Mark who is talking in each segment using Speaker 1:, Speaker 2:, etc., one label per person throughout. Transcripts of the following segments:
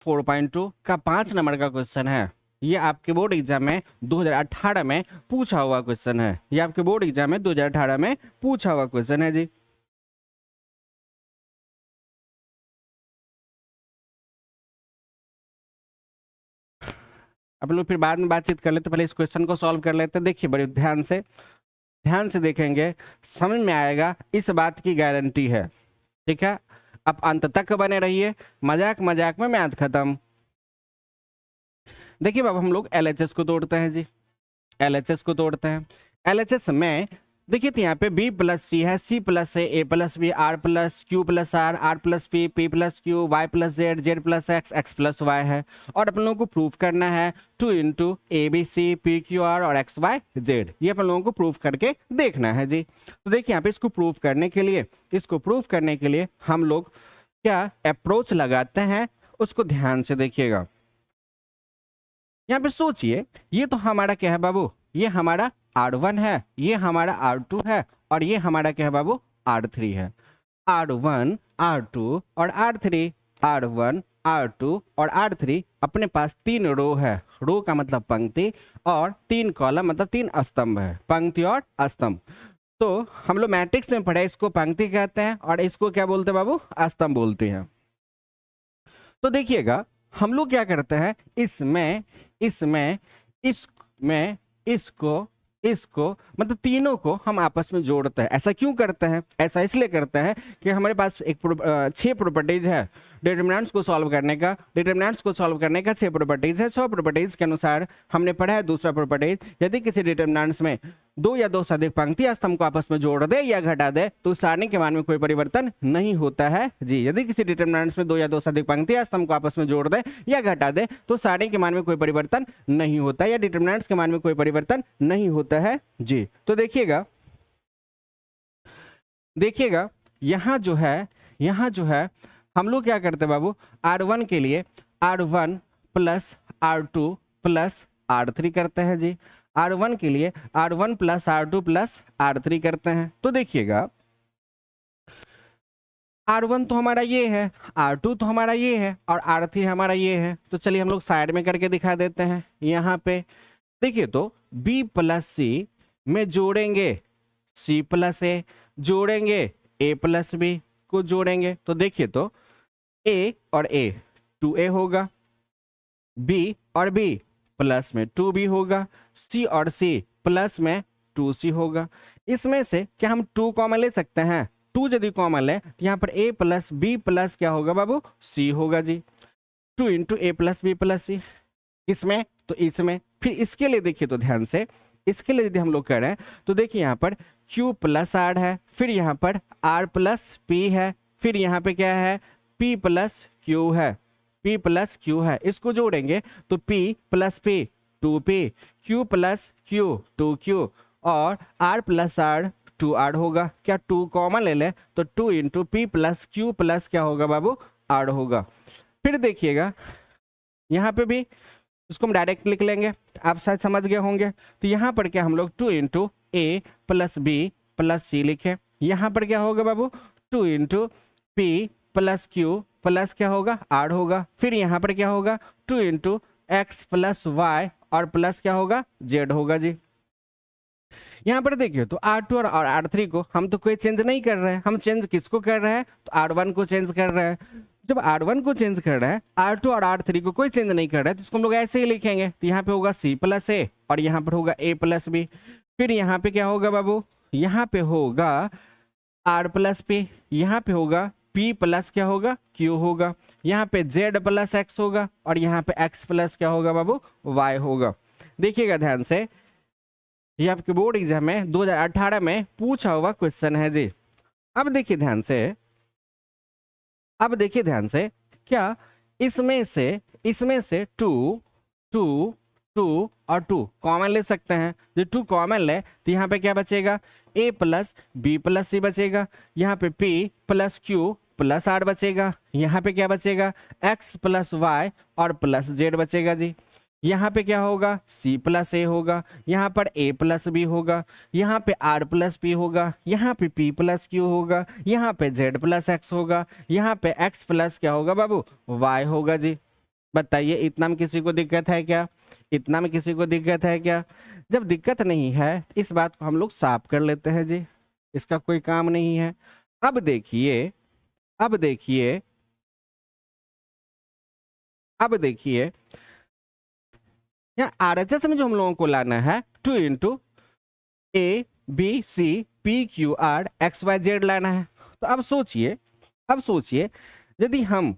Speaker 1: 4.2 का 5 नंबर का क्वेश्चन है। ये आपके बोर्ड एग्जाम में 2018 में पूछा हुआ क्वेश्चन है। ये आपके बोर्ड एग्जाम में 2018 में पूछा हुआ क्वेश्चन है जी। आप लोग फिर बाद में बातचीत कर लेते, पहले इस क्वेश्चन को सॉल्व कर लेते हैं। देखिए बड़े ध्यान से देखेंगे, समझ में आएगा, इस बात की गारंटी है। ठीक है, अब अंत तक बने रहिए, मजाक मजाक में मैथ खत्म। देखिए बाबू, हम लोग एलएचएस को तोड़ते हैं जी। एलएचएस को तोड़ते हैं। एलएचएस में देखिए तो यहाँ पे बी प्लस सी है, C plus A, A plus B, R plus Q plus R, R plus P, P plus Q, Y plus Z, Z plus X, X plus Y है। और अपन लोगों को प्रूफ करना है 2 into A B C P Q R और X Y Z. ये अपन लोगों को प्रूफ करके देखना है जी। तो देखिए यहाँ पे इसको प्रूफ करने के लिए हम लोग क्या अप्रोच लगाते हैं, उसको ध्यान से देखिएगा। यहाँ पे सोचिए, ये तो हमारा क्या है बाबू, ये हमारा R1 है, ये हमारा R2 है, और ये हमारा क्या है बाबू, R3 है। R1, R2 और R3, R1, R2 और R3 अपने पास 3 रो है। रो का मतलब पंक्ति, और 3 कॉलम मतलब 3 स्तंभ है, पंक्ति और स्तंभ। तो हम लोग मैट्रिक्स में पढ़े, इसको पंक्ति कहते हैं और इसको क्या बोलते हैं बाबू, स्तंभ बोलते हैं। तो देखिएगा हम लोग क्या करते हैं, इसमें इसको मतलब तीनों को हम आपस में जोड़ते हैं। ऐसा क्यों करते हैं, ऐसा इसलिए करते हैं कि हमारे पास 6 प्रॉपर्टीज है डिटरमिनेंट्स को सॉल्व करने का। 6 प्रॉपर्टीज है। 100 प्रॉपर्टीज के अनुसार हमने पढ़ा है दूसरा प्रॉपर्टीज, यदि किसी डिटरमिनेंट्स में 2 या 2 से अधिक पंक्ति या स्तंभ को आपस में जोड़ दे या घटा दे तो सारणी के मान में कोई परिवर्तन नहीं होता है जी। यदि किसी डिटरमिनेंट्स में 2 या 2 से अधिक पंक्ति या स्तंभ को आपस में जोड़ दे या घटा दे तो सारणी के मान में कोई परिवर्तन नहीं होता है, या डिटरमिनेंट्स के मान में कोई परिवर्तन नहीं होता है जी। तो देखिएगा यहाँ जो है हम लोग क्या करते हैं बाबू, R1 के लिए R1 plus R2 plus R3 करते हैं जी। R1 के लिए R1 plus R2 plus R3 करते हैं। तो देखिएगा R1 तो हमारा ये है, R2 तो हमारा ये है, और R3 हमारा ये है। तो चलिए हम लोग साइड में करके दिखा देते हैं। यहाँ पे देखिए तो B प्लस सी में जोड़ेंगे C प्लस ए, जोड़ेंगे A प्लस बी को जोड़ेंगे। तो देखिए तो A और A 2A होगा, B और B प्लस में 2B होगा, C और C प्लस में 2C होगा। इसमें से क्या हम 2 कॉमन ले सकते हैं? 2 यदि कॉमन ले तो यहाँ पर A प्लस B प्लस क्या होगा बाबू, C होगा जी। 2 into A plus B plus C, इसमें तो इसमें। फिर इसके लिए देखिए तो ध्यान से, इसके लिए यदि हम लोग कर रहे हैं तो देखिए यहाँ पर Q प्लस R है, फिर यहाँ पर R प्लस P है, फिर यहाँ पे क्या है, P प्लस Q है, P प्लस Q है। इसको जोड़ेंगे तो P plus P 2P, Q plus Q 2Q, और R प्लस R 2R होगा। क्या 2 कॉमन ले ले तो 2 into P plus Q plus क्या होगा बाबू, R होगा। फिर देखिएगा यहाँ पे भी इसको हम डायरेक्ट लिख लेंगे, आप शायद समझ गए होंगे। तो यहाँ पर क्या हम लोग 2 इंटू ए प्लस बी प्लस सी लिखे। यहाँ पर क्या होगा बाबू, 2 into P plus Q plus क्या होगा, आर होगा। फिर यहाँ पर क्या होगा, 2 इंटू एक्स प्लस वाई और प्लस क्या होगा, जेड होगा जी। यहाँ पर देखिए तो R2 और R3 को हम तो कोई चेंज नहीं कर रहे हैं, हम चेंज किसको कर रहे हैं, तो R1 को चेंज कर रहे हैं। जब R1 को चेंज कर रहा है, R2 और R3 को कोई चेंज नहीं कर रहा है, तो इसको हम लोग ऐसे ही लिखेंगे। तो यहाँ पे होगा C प्लस ए और यहाँ पर होगा A प्लस बी। फिर यहाँ पे क्या होगा बाबू, यहाँ पे होगा R प्लस पी, यहाँ पे होगा P प्लस क्या होगा, Q होगा। यहाँ पे Z प्लस X होगा और यहाँ पे X प्लस क्या होगा बाबू, Y होगा। देखिएगा ध्यान से, ये आपके बोर्ड एग्जाम में 2018 में पूछा हुआ क्वेश्चन है जी। अब देखिए ध्यान से, क्या इसमें से 2 और 2 कॉमन ले सकते हैं। जो 2 कॉमन ले तो यहाँ पे क्या बचेगा, A प्लस बी प्लस सी बचेगा। यहाँ पे P plus Q plus R बचेगा। यहाँ पे क्या बचेगा, X प्लस Y और प्लस Z बचेगा जी। यहाँ पे क्या होगा, C प्लस A होगा, यहाँ पर A प्लस B होगा, यहाँ पे R प्लस P होगा, यहाँ पे P प्लस Q होगा, यहाँ पे Z प्लस X होगा, यहाँ पे X प्लस क्या होगा बाबू, Y होगा जी। बताइए, इतना में किसी को दिक्कत है क्या? इतना में किसी को दिक्कत है क्या? जब दिक्कत नहीं है, इस बात को हम लोग साफ कर लेते हैं जी, इसका कोई काम नहीं है। अब देखिए, अब देखिए, अब देखिए, यहाँ आरएचएस में जो हम लोगों को लाना है 2 into A B C P Q R X Y Z लाना है। तो अब सोचिए, अब सोचिए, यदि हम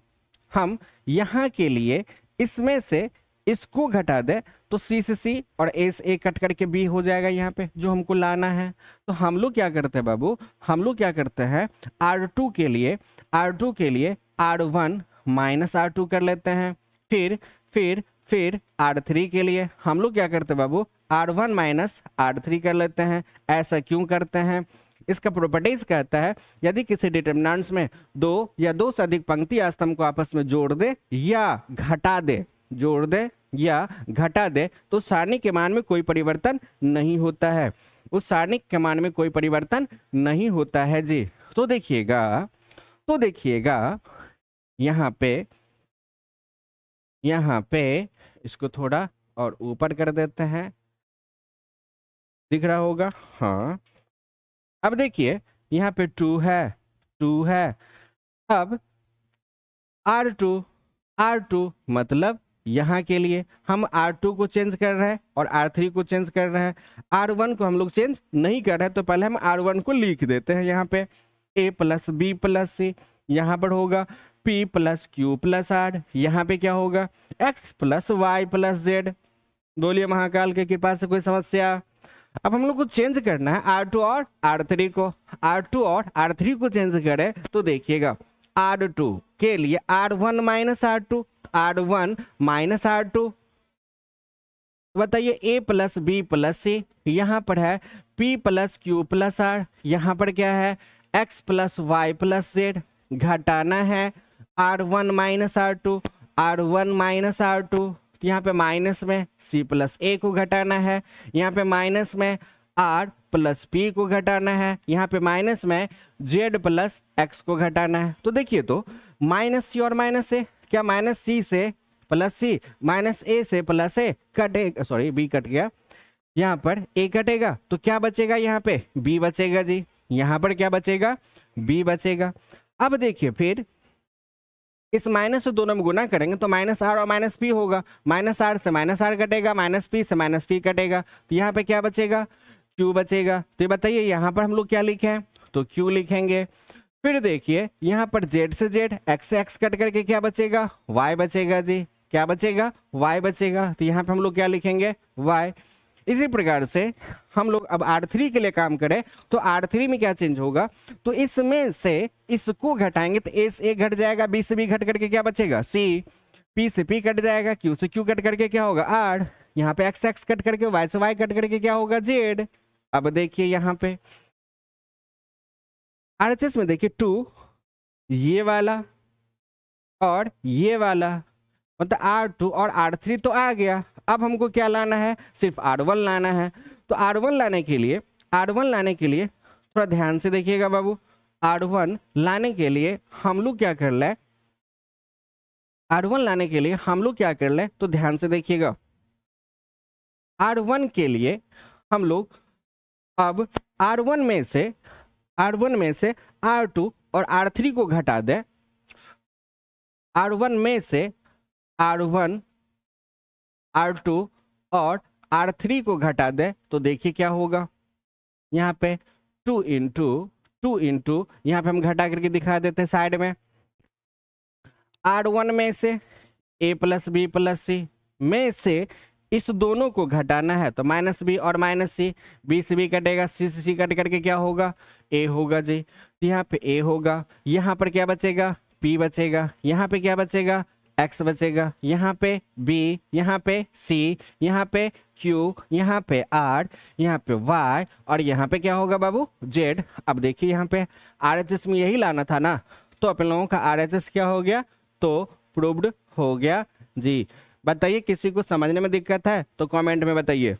Speaker 1: यहाँ के लिए इसमें से इसको घटा दे तो सी से सी और ए से ए कट करके बी हो जाएगा यहाँ पे, जो हमको लाना है। तो हम लोग क्या करते हैं बाबू, हम लोग क्या करते हैं, R2 के लिए, R2 के लिए R1 माइनस R2 कर लेते हैं। फिर R3 के लिए हम लोग क्या करते हैं बाबू, R1 माइनस R3 कर लेते हैं। ऐसा क्यों करते हैं? इसका प्रॉपर्टीज कहता है यदि किसी डिटरमिनेंट्स में दो या दो से अधिक पंक्ति या स्तंभ को आपस में जोड़ दे या घटा दे, जोड़ दे या घटा दे, तो सारणी के मान में कोई परिवर्तन नहीं होता है। उस सारणी के मान में कोई परिवर्तन नहीं होता है जी। तो देखिएगा, तो देखिएगा यहाँ पे इसको थोड़ा और ऊपर कर देते हैं, दिख रहा होगा? हाँ। अब देखिए यहाँ पे 2 है, 2 है। अब R2 मतलब यहाँ के लिए हम R2 को चेंज कर रहे हैं और R3 को चेंज कर रहे हैं। R1 को हम लोग चेंज नहीं कर रहे हैं, तो पहले हम R1 को लिख देते हैं यहाँ पे, A plus B plus C, यहाँ पर होगा P plus Q plus R, यहाँ पे क्या होगा X plus Y plus Z. बोलिए महाकाल के कृपा से कोई समस्या? अब हम लोग को चेंज करना है R2 और R3 को, R2 और R3 को चेंज करें तो देखिएगा R2 के लिए R1 minus R2, R1 minus R2। बताइए A plus B plus C, यहाँ पर है P plus Q plus R, यहाँ पर क्या है X plus Y plus Z. घटाना है R1 minus R2, R1 minus R2, यहाँ पे माइनस में C प्लस A को घटाना है, यहाँ पे माइनस में R प्लस P को घटाना है, यहाँ पे माइनस में Z प्लस X को घटाना है। तो देखिए, तो माइनस C और माइनस A, क्या माइनस C से प्लस C माइनस A से प्लस A कटेगा, सॉरी B कट गया, यहाँ पर A कटेगा, तो क्या बचेगा यहाँ पे B बचेगा जी। यहाँ पर क्या बचेगा, B बचेगा। अब देखिए, फिर इस माइनस से दोनों में गुना करेंगे तो माइनस आर और माइनस पी होगा, माइनस आर से माइनस आर कटेगा, माइनस पी से माइनस पी कटेगा, तो यहाँ पे क्या बचेगा, क्यू बचेगा। तो बताइए यहाँ पर हम लोग क्या लिखें, तो क्यू लिखेंगे। फिर देखिए यहाँ पर जेड से जेड, एक्स से एक्स कट करके क्या बचेगा, वाई बचेगा जी। क्या बचेगा, वाई बचेगा। तो यहाँ पे हम लोग क्या लिखेंगे, वाई। इसी प्रकार से हम लोग अब R3 के लिए काम करें तो R3 में क्या चेंज होगा, तो इसमें से इसको घटाएंगे तो A से A घट जाएगा, B से B घट करके क्या बचेगा C, P से P कट जाएगा, Q से Q कट करके क्या होगा R, यहाँ पे X X कट करके Y से Y कट करके क्या होगा Z। अब देखिए यहाँ पे RHS में देखिए 2 ये वाला और ये वाला, मतलब R2 और R3 तो आ गया। अब हमको क्या लाना है, सिर्फ R1 लाना है। तो R1 लाने के लिए, R1 लाने के लिए थोड़ा ध्यान से देखिएगा बाबू, R1 लाने के लिए हम लोग क्या कर ले, R1 लाने के लिए हम लोग क्या कर ले, तो ध्यान से देखिएगा। R1 के लिए हम लोग अब R1 में से R2 और R3 को घटा दें, R1 में से R1 R2 और R3 को घटा दें तो देखिए क्या होगा, यहाँ पे 2 इंटू यहाँ पे हम घटा करके दिखा देते हैं साइड में। R1 में से A प्लस बी प्लस सी में से इस दोनों को घटाना है तो माइनस बी और माइनस सी, बी से बी कटेगा, सी से सी कट करके क्या होगा, A होगा जी। तो यहाँ पे A होगा, यहाँ पर क्या बचेगा, P बचेगा, यहाँ पे क्या बचेगा, X बचेगा, यहाँ पे B, यहाँ पे C, यहाँ पे Q, यहाँ पे R, यहाँ पे Y और यहाँ पे क्या होगा बाबू, Z। अब देखिए यहाँ पे RHS में यही लाना था ना, तो अपन लोगों का RHS क्या हो गया, तो प्रूव्ड हो गया जी। बताइए किसी को समझने में दिक्कत है तो कमेंट में बताइए।